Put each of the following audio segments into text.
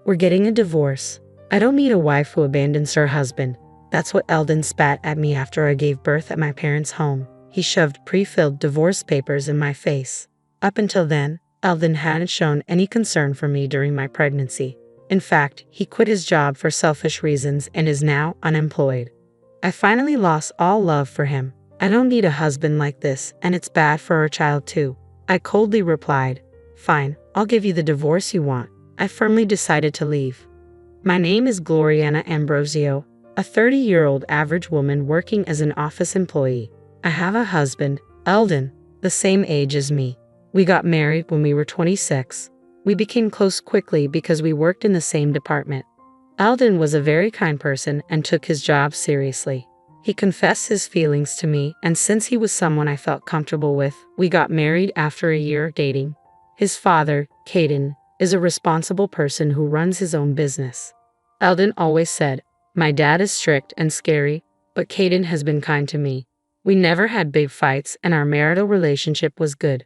We're getting a divorce. I don't need a wife who abandons her husband. That's what Eldon spat at me after I gave birth at my parents' home. He shoved pre-filled divorce papers in my face. Up until then, Eldon hadn't shown any concern for me during my pregnancy. In fact, he quit his job for selfish reasons and is now unemployed. I finally lost all love for him. I don't need a husband like this, and it's bad for our child too. I coldly replied, "Fine, I'll give you the divorce you want." I firmly decided to leave. My name is Gloriana Ambrosio, a 30-year-old average woman working as an office employee. I have a husband, Eldon, the same age as me. We got married when we were 26. We became close quickly because we worked in the same department. Eldon was a very kind person and took his job seriously. He confessed his feelings to me, and since he was someone I felt comfortable with, we got married after a year of dating. His father, Caden, is a responsible person who runs his own business. Eldon always said, "My dad is strict and scary, but Caden has been kind to me." We never had big fights and our marital relationship was good.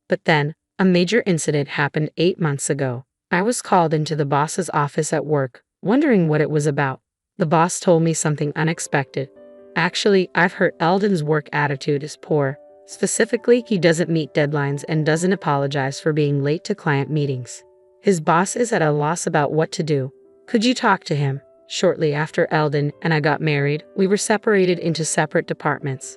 But then, a major incident happened 8 months ago. I was called into the boss's office at work, wondering what it was about. The boss told me something unexpected. Actually, I've heard Eldon's work attitude is poor. Specifically, he doesn't meet deadlines and doesn't apologize for being late to client meetings. His boss is at a loss about what to do. Could you talk to him? Shortly after Eldon and I got married, we were separated into separate departments.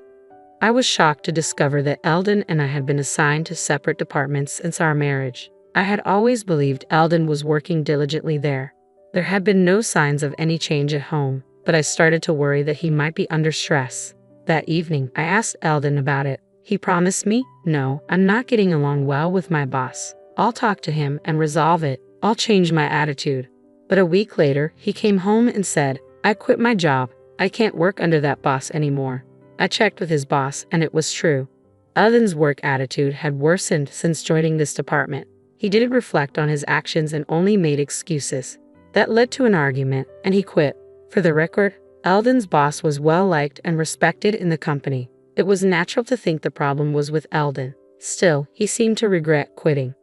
I was shocked to discover that Eldon and I had been assigned to separate departments since our marriage. I had always believed Eldon was working diligently there. There had been no signs of any change at home, but I started to worry that he might be under stress. That evening, I asked Eldon about it. He promised me, "No, I'm not getting along well with my boss. I'll talk to him and resolve it. I'll change my attitude." But a week later, he came home and said, "I quit my job. I can't work under that boss anymore." I checked with his boss, and it was true. Eldon's work attitude had worsened since joining this department. He didn't reflect on his actions and only made excuses. That led to an argument, and he quit. For the record, Eldon's boss was well-liked and respected in the company. It was natural to think the problem was with Eldon. Still, he seemed to regret quitting.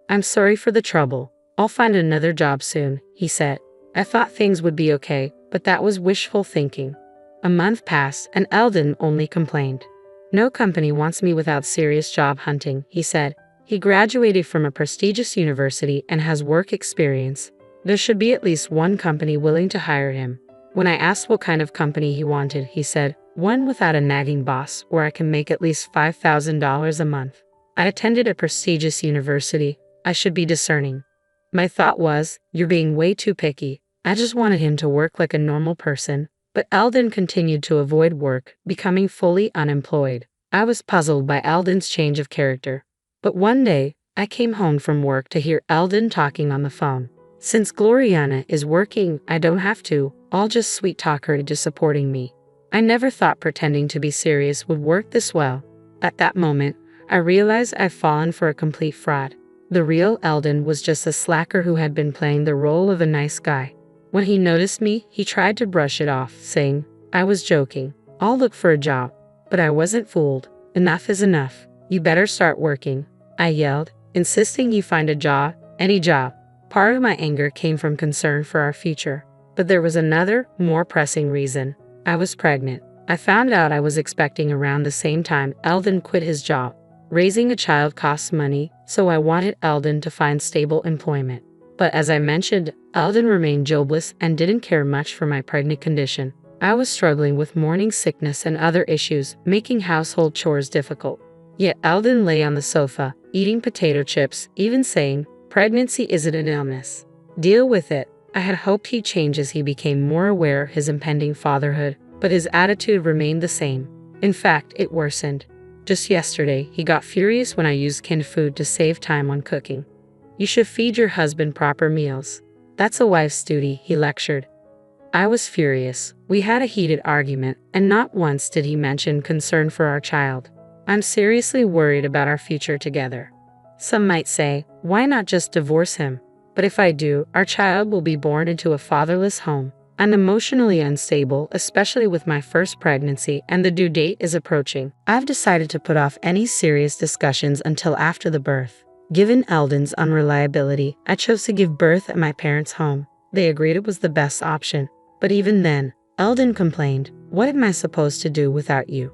"I'm sorry for the trouble. I'll find another job soon," he said. I thought things would be okay, but that was wishful thinking. A month passed, and Eldon only complained. "No company wants me without serious job hunting," he said. He graduated from a prestigious university and has work experience. There should be at least one company willing to hire him. When I asked what kind of company he wanted, he said, "One without a nagging boss, where I can make at least $5,000 a month." I attended a prestigious university. I should be discerning. My thought was, "You're being way too picky." I just wanted him to work like a normal person. But Eldon continued to avoid work, becoming fully unemployed. I was puzzled by Eldon's change of character. But one day, I came home from work to hear Eldon talking on the phone. "Since Gloriana is working, I don't have to. I'll just sweet-talk her into supporting me." I never thought pretending to be serious would work this well. At that moment, I realized I'd fallen for a complete fraud. The real Eldon was just a slacker who had been playing the role of a nice guy. When he noticed me, he tried to brush it off, saying, "I was joking. I'll look for a job." But I wasn't fooled. "Enough is enough. You better start working," I yelled, insisting he find a job, any job. Part of my anger came from concern for our future. But there was another, more pressing reason. I was pregnant. I found out I was expecting around the same time Eldon quit his job. Raising a child costs money, so I wanted Eldon to find stable employment. But as I mentioned, Eldon remained jobless and didn't care much for my pregnant condition. I was struggling with morning sickness and other issues, making household chores difficult. Yet Eldon lay on the sofa, eating potato chips, even saying, "Pregnancy isn't an illness. Deal with it." I had hoped he'd change as he became more aware of his impending fatherhood, but his attitude remained the same. In fact, it worsened. Just yesterday, he got furious when I used canned food to save time on cooking. "You should feed your husband proper meals. That's a wife's duty," he lectured. I was furious. We had a heated argument, and not once did he mention concern for our child. I'm seriously worried about our future together. Some might say, why not just divorce him? But if I do, our child will be born into a fatherless home. I'm emotionally unstable, especially with my first pregnancy, and the due date is approaching. I've decided to put off any serious discussions until after the birth. Given Eldon's unreliability, I chose to give birth at my parents' home. They agreed it was the best option. But even then, Eldon complained, "What am I supposed to do without you?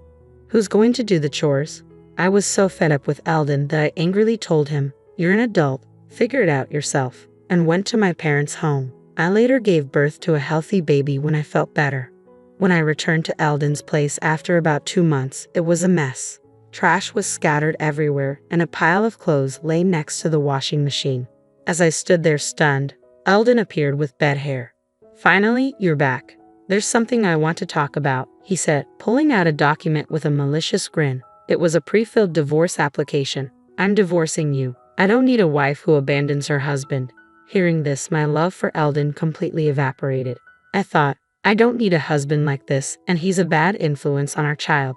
Who's going to do the chores?" I was so fed up with Eldon that I angrily told him, "You're an adult, figure it out yourself," and went to my parents' home. I later gave birth to a healthy baby when I felt better. When I returned to Eldon's place after about 2 months, it was a mess. Trash was scattered everywhere, and a pile of clothes lay next to the washing machine. As I stood there stunned, Eldon appeared with bed hair. "Finally, you're back. There's something I want to talk about," he said, pulling out a document with a malicious grin. It was a pre-filled divorce application. "I'm divorcing you. I don't need a wife who abandons her husband." Hearing this, my love for Eldon completely evaporated. I thought, I don't need a husband like this, and he's a bad influence on our child.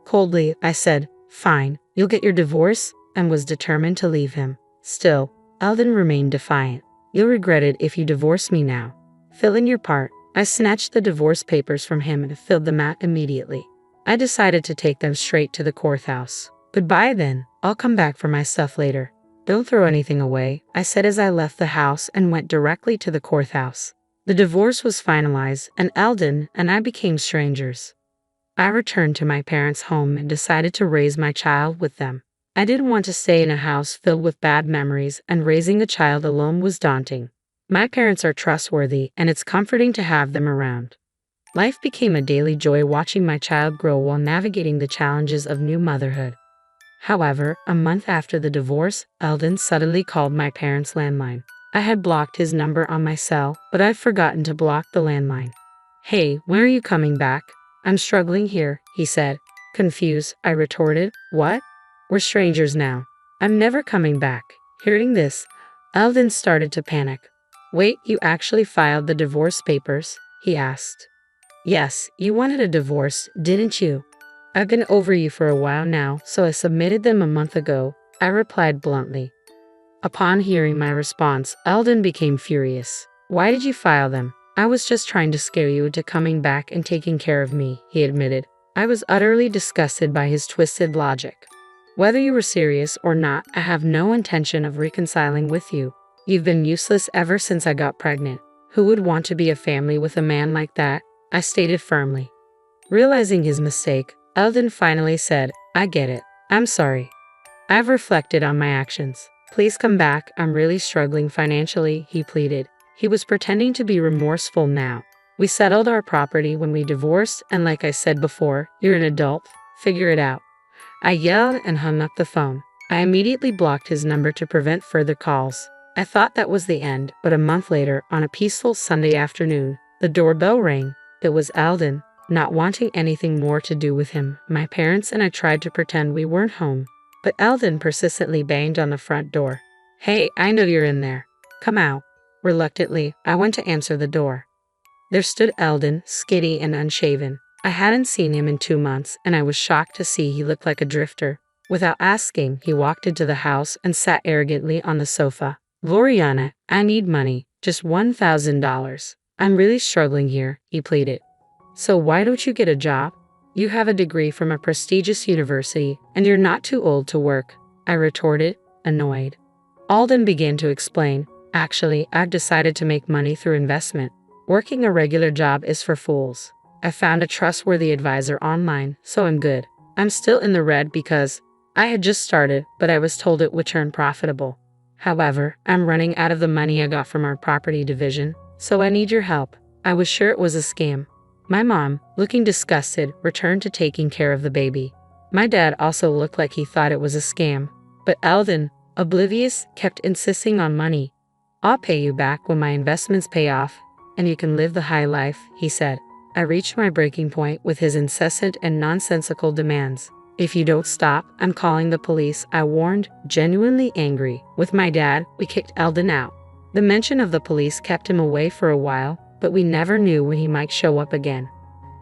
Coldly, I said, "Fine, you'll get your divorce," and was determined to leave him. Still, Eldon remained defiant. "You'll regret it if you divorce me now. Fill in your part." I snatched the divorce papers from him and filled them out immediately. I decided to take them straight to the courthouse. "Goodbye then, I'll come back for my stuff later. Don't throw anything away," I said as I left the house and went directly to the courthouse. The divorce was finalized, and Eldon and I became strangers. I returned to my parents' home and decided to raise my child with them. I didn't want to stay in a house filled with bad memories, and raising a child alone was daunting. My parents are trustworthy, and it's comforting to have them around. Life became a daily joy watching my child grow while navigating the challenges of new motherhood. However, a month after the divorce, Eldon suddenly called my parents' landline. I had blocked his number on my cell, but I'd forgotten to block the landline. "Hey, when are you coming back? I'm struggling here," he said. Confused, I retorted, "What? We're strangers now. I'm never coming back." Hearing this, Eldon started to panic. "Wait, you actually filed the divorce papers?" he asked. "Yes, you wanted a divorce, didn't you? I've been over you for a while now, so I submitted them a month ago," I replied bluntly. Upon hearing my response, Eldon became furious. "Why did you file them?" "I was just trying to scare you into coming back and taking care of me," he admitted. I was utterly disgusted by his twisted logic. "Whether you were serious or not, I have no intention of reconciling with you. You've been useless ever since I got pregnant. Who would want to be a family with a man like that?" I stated firmly. Realizing his mistake, Eldon finally said, "I get it. I'm sorry. I've reflected on my actions. Please come back, I'm really struggling financially," he pleaded. He was pretending to be remorseful now. "We settled our property when we divorced, and like I said before, you're an adult, figure it out." I yelled and hung up the phone. I immediately blocked his number to prevent further calls. I thought that was the end, but a month later, on a peaceful Sunday afternoon, the doorbell rang. It was Eldon. Not wanting anything more to do with him, my parents and I tried to pretend we weren't home. But Eldon persistently banged on the front door. "Hey, I know you're in there. Come out." Reluctantly, I went to answer the door. There stood Eldon, skitty and unshaven. I hadn't seen him in 2 months, and I was shocked to see he looked like a drifter. Without asking, he walked into the house and sat arrogantly on the sofa. "Gloriana, I need money, just $1,000. I'm really struggling here," he pleaded. "So why don't you get a job? You have a degree from a prestigious university, and you're not too old to work," I retorted, annoyed. Eldon began to explain, "Actually, I've decided to make money through investment. Working a regular job is for fools. I found a trustworthy advisor online, so I'm good. I'm still in the red because I had just started, but I was told it would turn profitable. However, I'm running out of the money I got from our property division, so I need your help." I was sure it was a scam. My mom, looking disgusted, returned to taking care of the baby. My dad also looked like he thought it was a scam. But Eldon, oblivious, kept insisting on money. "I'll pay you back when my investments pay off, and you can live the high life," he said. I reached my breaking point with his incessant and nonsensical demands. "If you don't stop, I'm calling the police," I warned, genuinely angry. With my dad, we kicked Eldon out. The mention of the police kept him away for a while, but we never knew when he might show up again.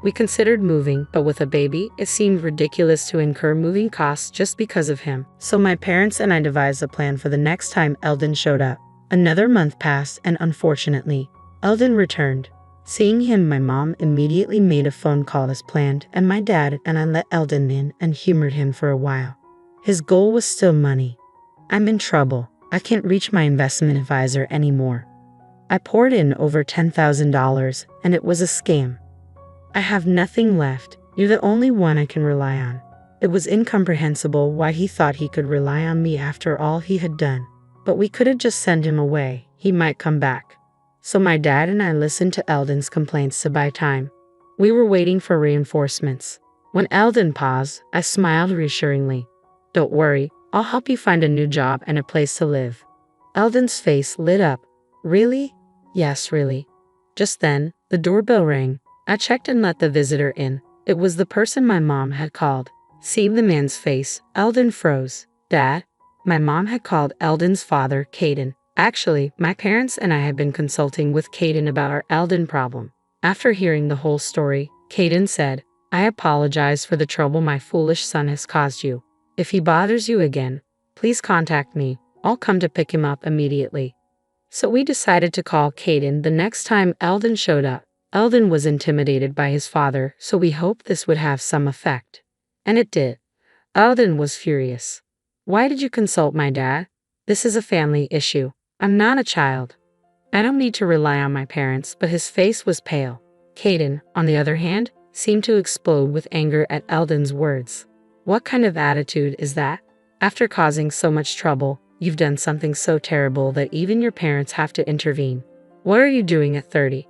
We considered moving, but with a baby, it seemed ridiculous to incur moving costs just because of him. So my parents and I devised a plan for the next time Eldon showed up. Another month passed, and unfortunately, Eldon returned. Seeing him, my mom immediately made a phone call as planned, and my dad and I let Eldon in and humored him for a while. His goal was still money. I'm in trouble. I can't reach my investment advisor anymore. I poured in over $10,000 and it was a scam. I have nothing left. You're the only one I can rely on. It was incomprehensible why he thought he could rely on me after all he had done. But we couldn't just send him away. He might come back. So my dad and I listened to Eldon's complaints to buy time. We were waiting for reinforcements. When Eldon paused, I smiled reassuringly. Don't worry, I'll help you find a new job and a place to live. Eldon's face lit up. Really? Yes, really. Just then, the doorbell rang. I checked and let the visitor in. It was the person my mom had called. Seeing the man's face, Eldon froze. Dad? My mom had called Eldon's father, Caden. Actually, my parents and I had been consulting with Caden about our Eldon problem. After hearing the whole story, Caden said, I apologize for the trouble my foolish son has caused you. If he bothers you again, please contact me. I'll come to pick him up immediately. So we decided to call Caden the next time Eldon showed up. Eldon was intimidated by his father, so we hoped this would have some effect. And it did. Eldon was furious. Why did you consult my dad? This is a family issue. I'm not a child. I don't need to rely on my parents, but his face was pale. Caden, on the other hand, seemed to explode with anger at Eldon's words. What kind of attitude is that? After causing so much trouble, you've done something so terrible that even your parents have to intervene. What are you doing at 30?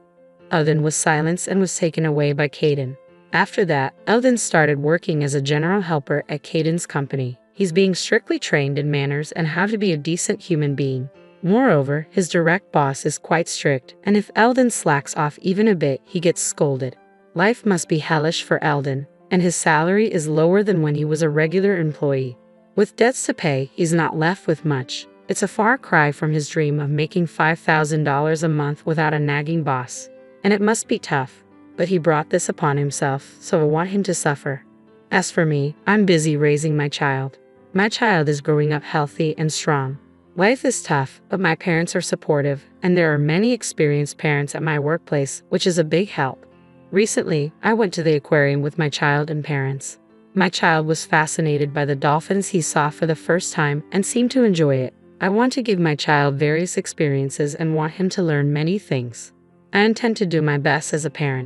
Eldon was silenced and was taken away by Caden. After that, Eldon started working as a general helper at Caden's company. He's being strictly trained in manners and how to be a decent human being. Moreover, his direct boss is quite strict, and if Eldon slacks off even a bit, he gets scolded. Life must be hellish for Eldon, and his salary is lower than when he was a regular employee. With debts to pay, he's not left with much. It's a far cry from his dream of making $5,000 a month without a nagging boss. And it must be tough, but he brought this upon himself, so I want him to suffer. As for me, I'm busy raising my child. My child is growing up healthy and strong. Life is tough, but my parents are supportive, and there are many experienced parents at my workplace, which is a big help. Recently, I went to the aquarium with my child and parents. My child was fascinated by the dolphins he saw for the first time and seemed to enjoy it. I want to give my child various experiences and want him to learn many things. I intend to do my best as a parent.